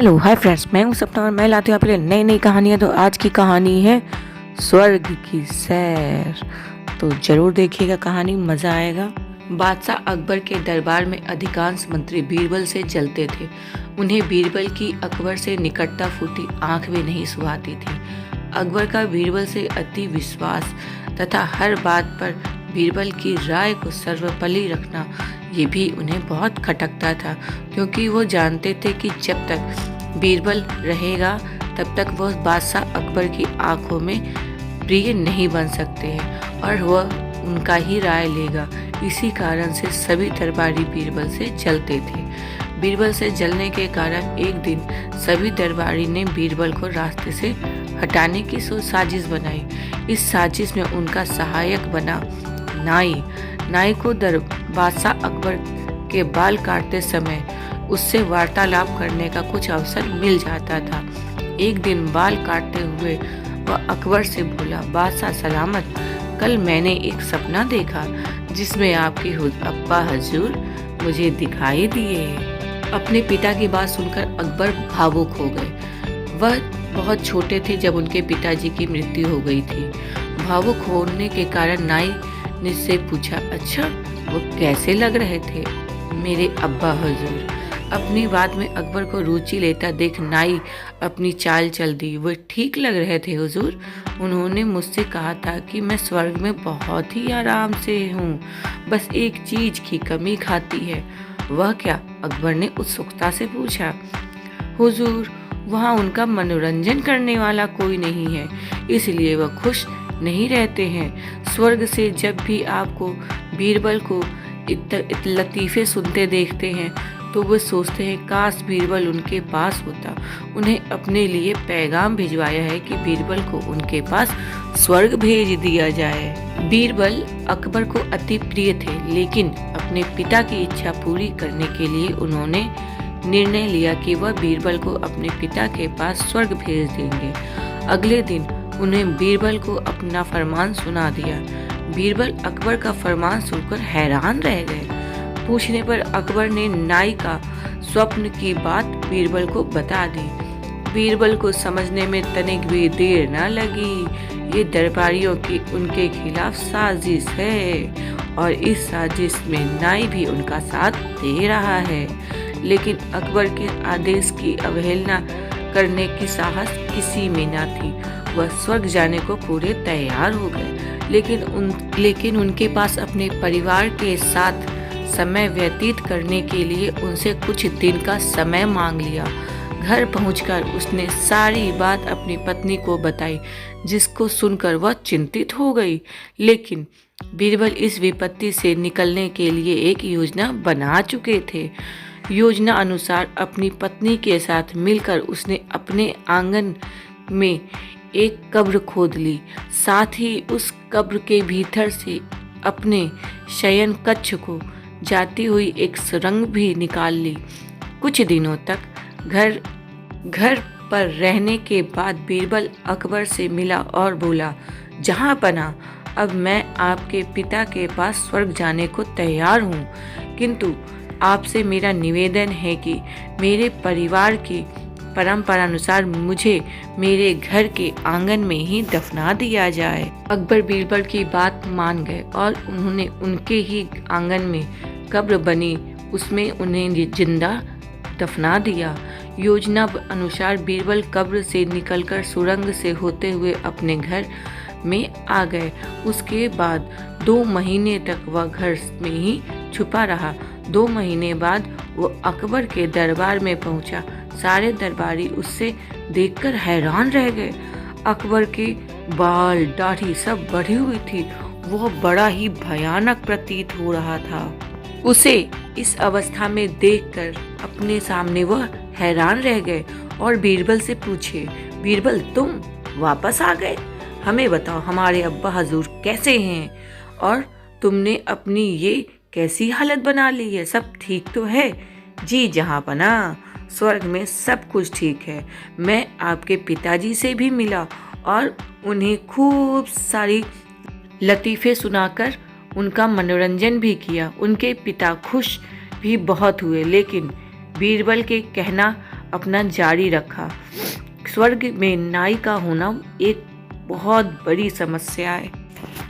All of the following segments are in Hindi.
हेलो हाय फ्रेंड्स, मैं हूं सपना और मैं लाती हूं आपके लिए नई नई कहानियां। तो आज की कहानी है स्वर्ग की सैर। तो जरूर देखिएगा, कहानी मज़ा आएगा। बादशाह अकबर के दरबार में अधिकांश मंत्री बीरबल से जलते थे। उन्हें बीरबल की अकबर से निकटता फूटी आंख भी नहीं सुहाती थी। अकबर का बीरबल से अति विश्वास तथा हर बात पर बीरबल की राय को सर्वोपरि रखना, ये भी उन्हें बहुत खटकता था, क्योंकि वो जानते थे कि जब तक बीरबल रहेगा तब तक वह बादशाह अकबर की आंखों में प्रिय नहीं बन सकते हैं और वह उनका ही राय लेगा। इसी कारण से सभी दरबारी बीरबल से जलते थे। बीरबल से जलने के कारण एक दिन सभी दरबारी ने बीरबल को रास्ते से हटाने की साजिश बनाई। इस साजिश में उनका सहायक बना नाई। नाई को बादशाह अकबर के बाल काटते समय उससे वार्तालाप करने का कुछ अवसर मिल जाता था। एक दिन बाल काटते हुए वह अकबर से बोला, बादशाह सलामत, कल मैंने एक सपना देखा जिसमें आपके अब्बा हजूर मुझे दिखाई दिए। अपने पिता की बात सुनकर अकबर भावुक हो गए। वह बहुत छोटे थे जब उनके पिताजी की मृत्यु हो गई थी। भावुक होने के कारण नाई ने से पूछा, अच्छा वो कैसे लग रहे थे मेरे अब्बा हजूर? अपनी बात में अकबर को रुचि लेता देख नाई अपनी चाल चल दी। वो ठीक लग रहे थे हुजूर। उन्होंने मुझसे कहा था कि मैं स्वर्ग में बहुत ही आराम से हूँ, बस एक चीज की कमी खाती है। वह क्या? अकबर ने उत्सुकता से पूछा। हुजूर, वहाँ उनका मनोरंजन करने वाला कोई नहीं है, इसलिए वह खुश नहीं रहते हैं। स्वर्ग से जब भी आपको बीरबल को लतीफ़े सुनते देखते हैं तो वो सोचते हैं काश बीरबल उनके पास होता। उन्हें अपने लिए पैगाम भिजवाया है कि बीरबल को उनके पास स्वर्ग भेज दिया जाए। बीरबल अकबर को अति प्रिय थे, लेकिन अपने पिता की इच्छा पूरी करने के लिए उन्होंने निर्णय लिया कि वह बीरबल को अपने पिता के पास स्वर्ग भेज देंगे। अगले दिन उन्हें बीरबल को अपना फरमान सुना दिया। बीरबल अकबर का फरमान सुनकर हैरान रह गए। पूछने पर अकबर ने नाई का स्वप्न की बात बीरबल को बता दी। बीरबल को समझने में तनिक भी देर न लगी। ये दरबारियों की उनके खिलाफ साजिश है और इस साजिश में नाई भी उनका साथ दे रहा है। लेकिन अकबर के आदेश की अवहेलना करने की साहस किसी में न थी। वह स्वर्ग जाने को पूरे तैयार हो गए, लेकिन उनके पास अपने परिवार के साथ समय व्यतीत करने के लिए उनसे कुछ दिन का समय मांग लिया। घर पहुंचकर उसने सारी बात अपनी पत्नी को बताई, जिसको सुनकर वह चिंतित हो गई। लेकिन बीरबल इस विपत्ति से निकलने के लिए एक योजना बना चुके थे। योजना अनुसार अपनी पत्नी के साथ मिलकर उसने अपने आंगन में एक कब्र खोद ली। साथ ही उस कब्र के भीतर से अपने शयन कक्ष को जाती हुई एक सुरंग भी निकाल ली। कुछ दिनों तक घर पर रहने के बाद बीरबल अकबर से मिला और बोला, जहाँ पना, अब मैं आपके पिता के पास स्वर्ग जाने को तैयार हूँ, किंतु आपसे मेरा निवेदन है कि मेरे परिवार की परंपरा अनुसार मुझे मेरे घर के आंगन में ही दफना दिया जाए। अकबर बीरबल की बात मान गए और उन्होंने उनके ही आंगन में कब्र बनी, उसमें उन्हें जिंदा दफना दिया। योजना अनुसार बीरबल कब्र से निकलकर सुरंग से होते हुए अपने घर में आ गए। उसके बाद 2 महीने तक वह घर में ही छुपा रहा। 2 महीने बाद वो अकबर के दरबार में पहुंचा। सारे दरबारी उससे देखकर हैरान रह गए। अकबर के बाल दाढ़ी सब बढ़ी हुई थी। वह बड़ा ही भयानक प्रतीत हो रहा था। उसे इस अवस्था में देखकर अपने सामने वह हैरान रह गए और बीरबल से पूछे, बीरबल, तुम वापस आ गए? हमें बताओ, हमारे अब्बा हजूर कैसे हैं और तुमने अपनी ये कैसी हालत बना ली है? सब ठीक तो है? जी जहाँपना, स्वर्ग में सब कुछ ठीक है। मैं आपके पिताजी से भी मिला और उन्हें खूब सारी लतीफ़े सुनाकर उनका मनोरंजन भी किया। उनके पिता खुश भी बहुत हुए, लेकिन बीरबल के कहना अपना जारी रखा। स्वर्ग में नाई का होना एक बहुत बड़ी समस्या है,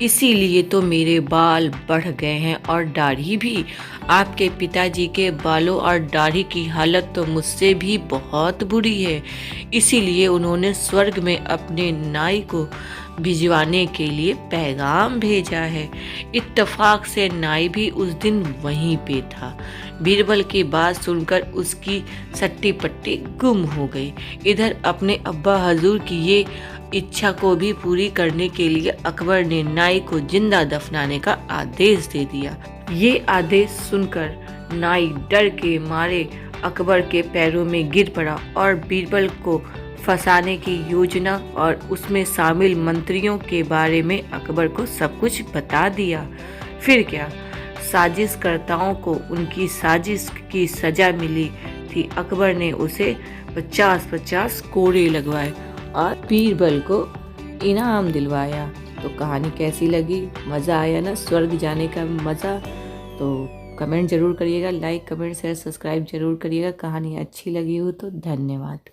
इसीलिए तो मेरे बाल बढ़ गए हैं और दाढ़ी भी। आपके पिताजी के बालों और दाढ़ी की हालत तो मुझसे भी बहुत बुरी है, इसीलिए उन्होंने स्वर्ग में अपने नाई को भिजवाने के लिए पैगाम भेजा है। इत्तेफाक से नाई भी उस दिन वहीं पे था। बीरबल की बात सुनकर उसकी सट्टी पट्टी गुम हो गई। इधर अपने अब्बा हजूर की ये इच्छा को भी पूरी करने के लिए अकबर ने नाई को जिंदा दफनाने का आदेश दे दिया। ये आदेश सुनकर नाई डर के मारे अकबर के पैरों में गिर पड़ा और बीरबल को फंसाने की योजना और उसमें शामिल मंत्रियों के बारे में अकबर को सब कुछ बता दिया। फिर क्या, साजिशकर्ताओं को उनकी साजिश की सजा मिली थी। अकबर ने उसे 50-50 कोड़े लगवाए और बीरबल को इनाम दिलवाया। तो कहानी कैसी लगी? मज़ा आया ना स्वर्ग जाने का मज़ा? तो कमेंट ज़रूर करिएगा, लाइक कमेंट शेयर सब्सक्राइब ज़रूर करिएगा। कहानी अच्छी लगी हो तो धन्यवाद।